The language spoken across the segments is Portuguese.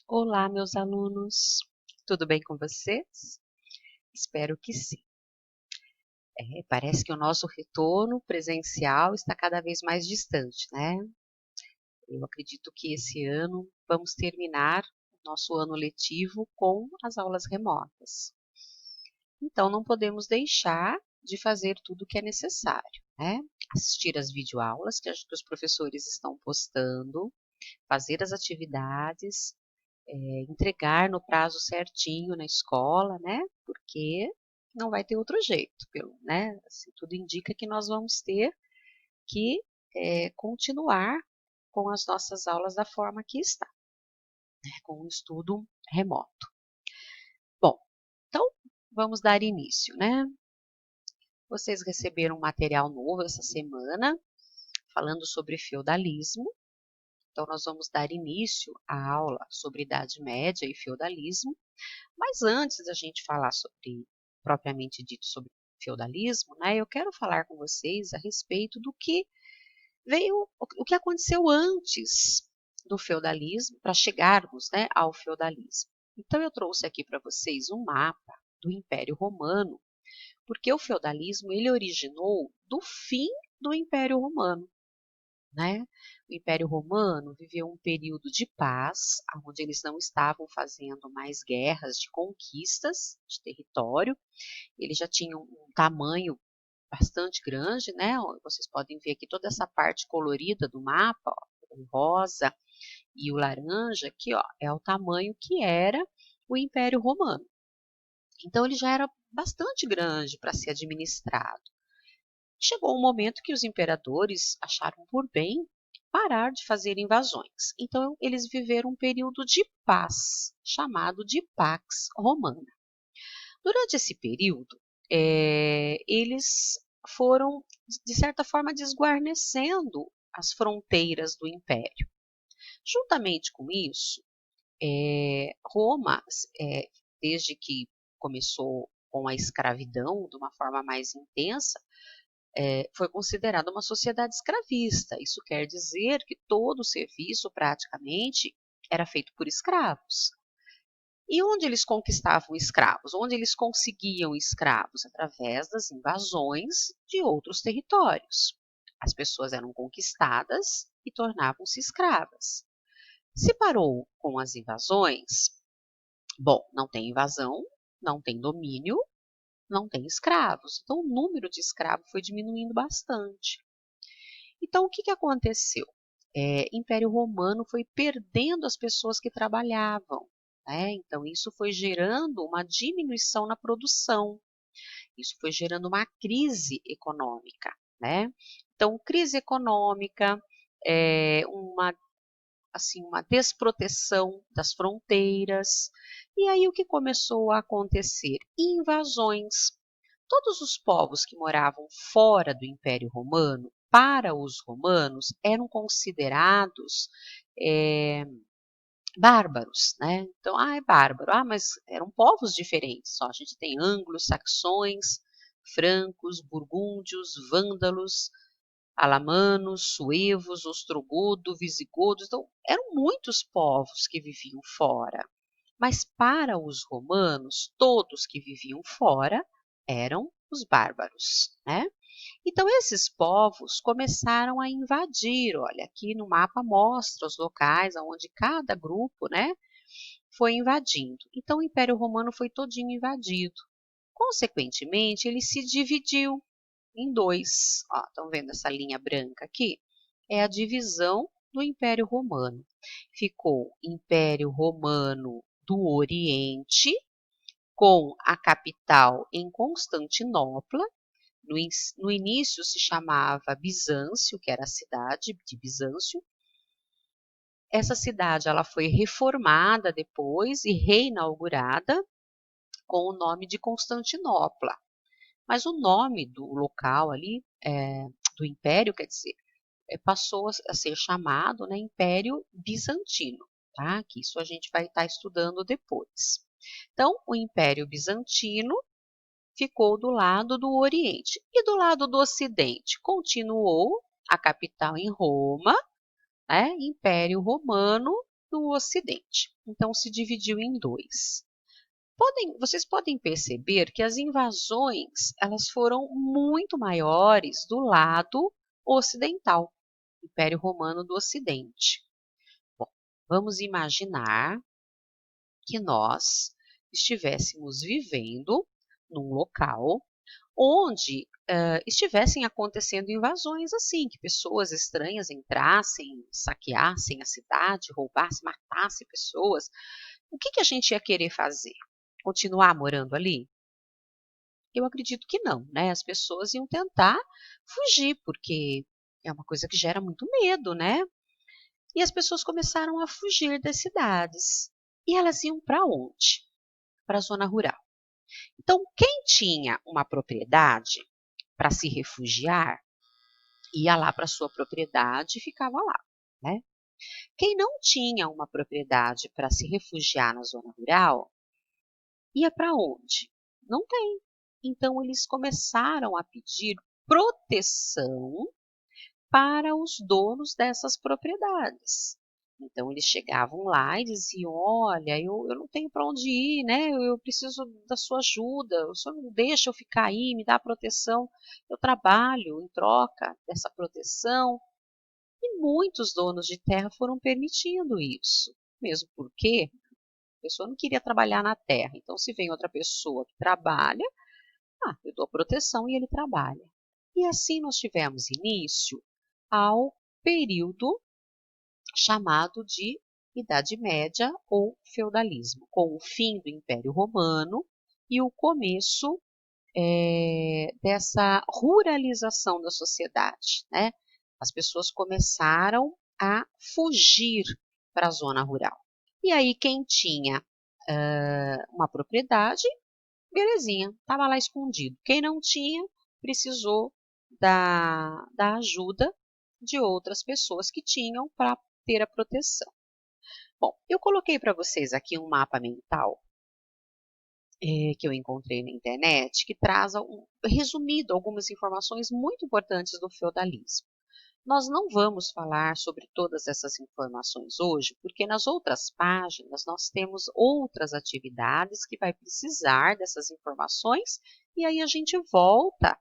Olá, meus alunos. Tudo bem com vocês? Espero que sim. Parece que o nosso retorno presencial está cada vez mais distante, né? Eu acredito que esse ano vamos terminar o nosso ano letivo com as aulas remotas. Então, não podemos deixar de fazer tudo o que é necessário, né? Assistir às videoaulas que os professores estão postando, fazer as atividades, entregar no prazo certinho na escola, né? Porque não vai ter outro jeito, né? Assim, tudo indica que nós vamos ter que continuar com as nossas aulas da forma que está, né? Com o estudo remoto. Bom, então vamos dar início, né? Vocês receberam um material novo essa semana, falando sobre feudalismo. Então, nós vamos dar início à aula sobre Idade Média e feudalismo. Mas antes da gente falar sobre, propriamente dito, sobre feudalismo, né, eu quero falar com vocês a respeito do que o que aconteceu antes do feudalismo, para chegarmos, né, ao feudalismo. Então, eu trouxe aqui para vocês um mapa do Império Romano, porque o feudalismo ele originou do fim do Império Romano, né? O Império Romano viveu um período de paz, onde eles não estavam fazendo mais guerras de conquistas de território. Eles já tinham um tamanho bastante grande, né? Vocês podem ver aqui toda essa parte colorida do mapa, ó, o rosa e o laranja, aqui, ó, é o tamanho que era o Império Romano. Então ele já era bastante grande para ser administrado. Chegou um momento que os imperadores acharam por bem parar de fazer invasões. Então, eles viveram um período de paz, chamado de Pax Romana. Durante esse período, eles foram, de certa forma, desguarnecendo as fronteiras do império. Juntamente com isso, Roma, desde que começou com a escravidão de uma forma mais intensa, foi considerada uma sociedade escravista. Isso quer dizer que todo o serviço, praticamente, era feito por escravos. E onde eles conquistavam escravos? Onde eles conseguiam escravos? Através das invasões de outros territórios. As pessoas eram conquistadas e tornavam-se escravas. Se parou com as invasões, bom, não tem invasão, não tem domínio, não tem escravos. Então, o número de escravos foi diminuindo bastante. Então, o que aconteceu? Império Romano foi perdendo as pessoas que trabalhavam, né? Então, isso foi gerando uma diminuição na produção. Isso foi gerando uma crise econômica, né? Então, crise econômica, uma desproteção das fronteiras. E aí, o que começou a acontecer? Invasões. Todos os povos que moravam fora do Império Romano, para os romanos, eram considerados bárbaros, né? Então, é bárbaro. Mas eram povos diferentes. Ó, a gente tem anglo-saxões, francos, burgúndios, vândalos, alamanos, suevos, ostrogodo, visigodos. Então, eram muitos povos que viviam fora. Mas para os romanos, todos que viviam fora eram os bárbaros, né? Então esses povos começaram a invadir. Olha, aqui no mapa mostra os locais onde cada grupo, né, foi invadindo. Então o Império Romano foi todinho invadido. Consequentemente, ele se dividiu em dois. Ó, estão vendo essa linha branca aqui? É a divisão do Império Romano. Ficou Império Romano do Oriente, com a capital em Constantinopla. No início se chamava Bizâncio, que era a cidade de Bizâncio. Essa cidade ela foi reformada depois e reinaugurada com o nome de Constantinopla. Mas o nome do local ali, do império, quer dizer, passou a ser chamado, né, Império Bizantino, tá? Que isso a gente vai estar estudando depois. Então, o Império Bizantino ficou do lado do Oriente. E do lado do Ocidente, continuou a capital em Roma, né? Império Romano do Ocidente. Então, se dividiu em dois. Vocês podem perceber que as invasões elas foram muito maiores do lado ocidental, Império Romano do Ocidente. Bom, vamos imaginar que nós estivéssemos vivendo num local onde estivessem acontecendo invasões assim, que pessoas estranhas entrassem, saqueassem a cidade, roubassem, matassem pessoas. O que a gente ia querer fazer? Continuar morando ali? Eu acredito que não, né? As pessoas iam tentar fugir, porque é uma coisa que gera muito medo, né? E as pessoas começaram a fugir das cidades. E elas iam para onde? Para a zona rural. Então, quem tinha uma propriedade para se refugiar, ia lá para sua propriedade e ficava lá, né? Quem não tinha uma propriedade para se refugiar na zona rural, ia para onde? Não tem. Então, eles começaram a pedir proteção para os donos dessas propriedades. Então, eles chegavam lá e diziam: olha, eu não tenho para onde ir, né? Eu preciso da sua ajuda, o senhor não deixa eu ficar aí, me dá proteção. Eu trabalho em troca dessa proteção. E muitos donos de terra foram permitindo isso, mesmo porque a pessoa não queria trabalhar na terra. Então, se vem outra pessoa que trabalha, eu dou proteção e ele trabalha. E assim nós tivemos início ao período chamado de Idade Média ou feudalismo, com o fim do Império Romano e o começo dessa ruralização da sociedade, né? As pessoas começaram a fugir para a zona rural. E aí quem tinha uma propriedade, belezinha, estava lá escondido. Quem não tinha, precisou da ajuda de outras pessoas que tinham para ter a proteção. Bom, eu coloquei para vocês aqui um mapa mental que eu encontrei na internet, que traz, resumido, algumas informações muito importantes do feudalismo. Nós não vamos falar sobre todas essas informações hoje, porque nas outras páginas nós temos outras atividades que vai precisar dessas informações, e aí a gente volta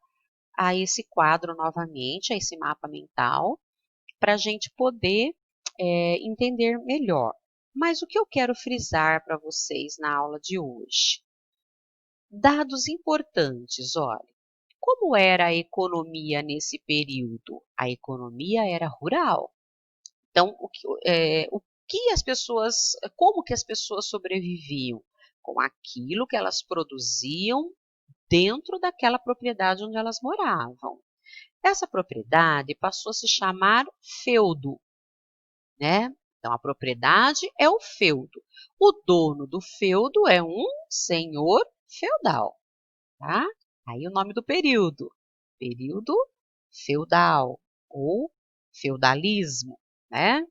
a esse quadro novamente, a esse mapa mental, para a gente poder entender melhor. Mas o que eu quero frisar para vocês na aula de hoje? Dados importantes, olha. Como era a economia nesse período? A economia era rural. Então, como que as pessoas sobreviviam? Com aquilo que elas produziam dentro daquela propriedade onde elas moravam. Essa propriedade passou a se chamar feudo, né? Então, a propriedade é o feudo. O dono do feudo é um senhor feudal, tá? Aí o nome do período feudal ou feudalismo, né?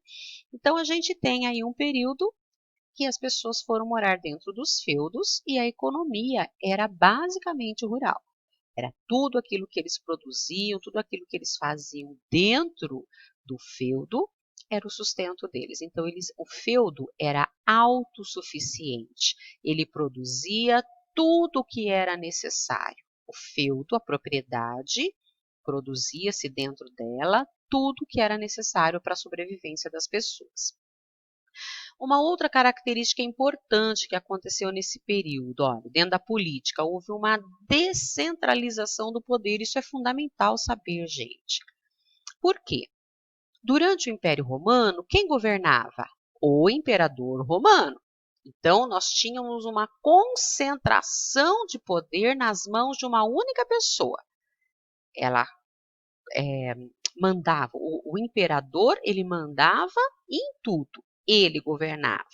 Então a gente tem aí um período que as pessoas foram morar dentro dos feudos e a economia era basicamente rural. Era tudo aquilo que eles produziam, tudo aquilo que eles faziam dentro do feudo era o sustento deles. Então o feudo era autossuficiente. Ele produzia tudo o que era necessário. O feudo, a propriedade, produzia-se dentro dela tudo o que era necessário para a sobrevivência das pessoas. Uma outra característica importante que aconteceu nesse período, olha, dentro da política, houve uma descentralização do poder. Isso é fundamental saber, gente. Por quê? Durante o Império Romano, quem governava? O imperador romano. Então, nós tínhamos uma concentração de poder nas mãos de uma única pessoa. Ela mandava, o imperador, ele mandava em tudo, ele governava.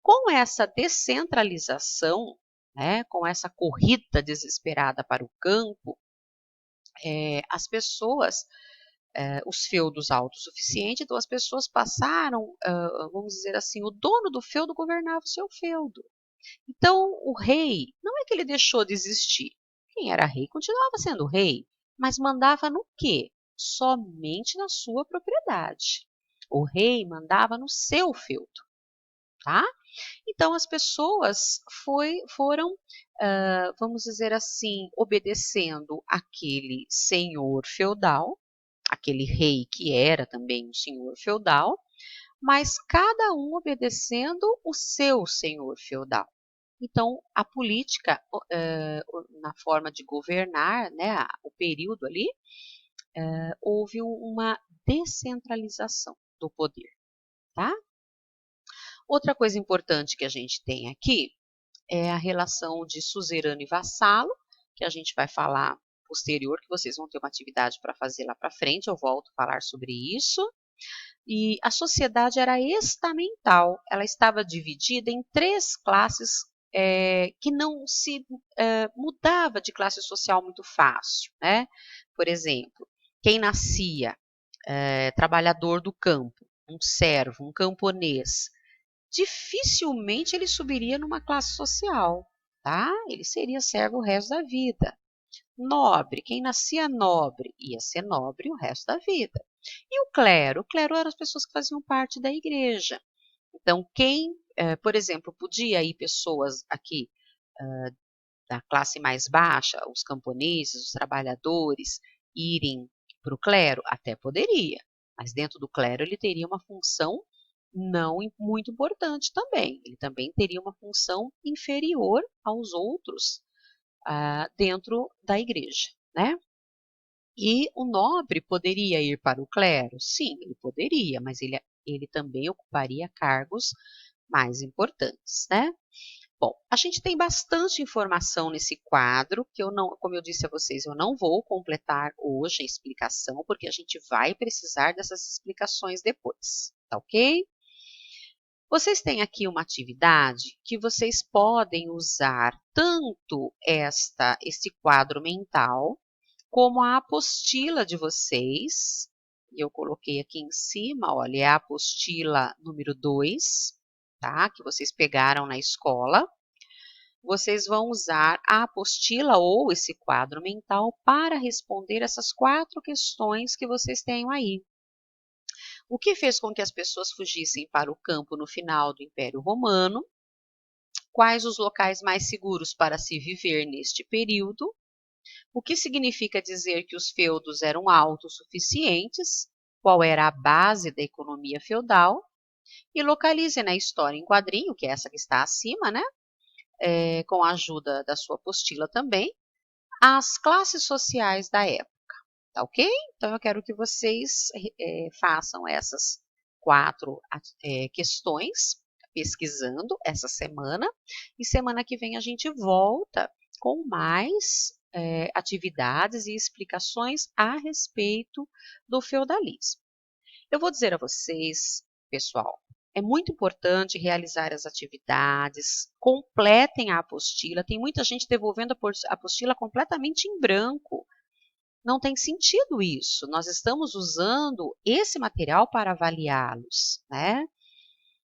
Com essa descentralização, né, com essa corrida desesperada para o campo, as pessoas, os feudos autossuficientes, então as pessoas passaram, vamos dizer assim, o dono do feudo governava o seu feudo. Então, o rei, não é que ele deixou de existir. Quem era rei continuava sendo rei, mas mandava no quê? Somente na sua propriedade. O rei mandava no seu feudo. tá? Então, as pessoas foram, vamos dizer assim, obedecendo aquele senhor feudal, aquele rei que era também um senhor feudal, mas cada um obedecendo o seu senhor feudal. Então, a política, na forma de governar, né, o período ali, houve uma descentralização do poder, tá? Outra coisa importante que a gente tem aqui é a relação de suzerano e vassalo, que a gente vai falar posterior, que vocês vão ter uma atividade para fazer lá para frente, eu volto a falar sobre isso. E a sociedade era estamental, ela estava dividida em 3 classes que não se mudava de classe social muito fácil, né? Por exemplo, quem nascia trabalhador do campo, um servo, um camponês, dificilmente ele subiria numa classe social, tá? Ele seria servo o resto da vida. Nobre, quem nascia nobre ia ser nobre o resto da vida. E o clero? O clero eram as pessoas que faziam parte da igreja. Então, quem, por exemplo, podia ir pessoas aqui da classe mais baixa, os camponeses, os trabalhadores, irem para o clero? Até poderia, mas dentro do clero ele teria uma função não muito importante também. Ele também teria uma função inferior aos outros dentro da igreja, né? E o nobre poderia ir para o clero? Sim, ele poderia, mas ele também ocuparia cargos mais importantes, né? Bom, a gente tem bastante informação nesse quadro, que eu não, como eu disse a vocês, eu não vou completar hoje a explicação, porque a gente vai precisar dessas explicações depois, tá ok? Vocês têm aqui uma atividade que vocês podem usar tanto esse quadro mental, como a apostila de vocês. Eu coloquei aqui em cima, olha, é a apostila número 2, tá? Que vocês pegaram na escola. Vocês vão usar a apostila ou esse quadro mental para responder essas 4 questões que vocês têm aí. O que fez com que as pessoas fugissem para o campo no final do Império Romano? Quais os locais mais seguros para se viver neste período? O que significa dizer que os feudos eram autossuficientes? Qual era a base da economia feudal? E localize na história em quadrinho, que é essa que está acima, né? Com a ajuda da sua apostila também, as classes sociais da época, tá ok? Então eu quero que vocês façam essas 4 questões, pesquisando essa semana, e semana que vem a gente volta com mais atividades e explicações a respeito do feudalismo. Eu vou dizer a vocês, pessoal, é muito importante realizar as atividades, completem a apostila. Tem muita gente devolvendo a apostila completamente em branco. Não tem sentido isso. Nós estamos usando esse material para avaliá-los, né?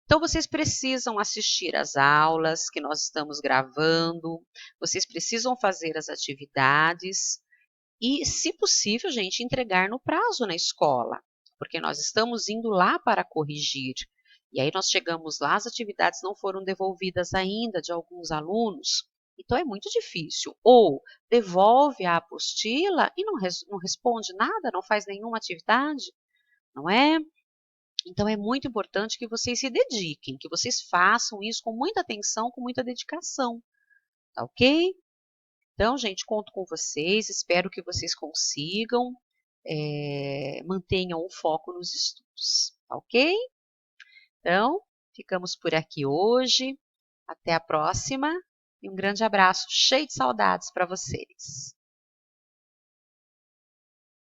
Então, vocês precisam assistir às aulas que nós estamos gravando, vocês precisam fazer as atividades e, se possível, gente, entregar no prazo na escola, porque nós estamos indo lá para corrigir. E aí nós chegamos lá, as atividades não foram devolvidas ainda de alguns alunos. Então é muito difícil. Ou devolve a apostila e não responde nada, não faz nenhuma atividade, não é? Então é muito importante que vocês se dediquem, que vocês façam isso com muita atenção, com muita dedicação, tá ok? Então, gente, conto com vocês, espero que vocês consigam, mantenham o foco nos estudos, tá ok? Então, ficamos por aqui hoje, até a próxima e um grande abraço cheio de saudades para vocês.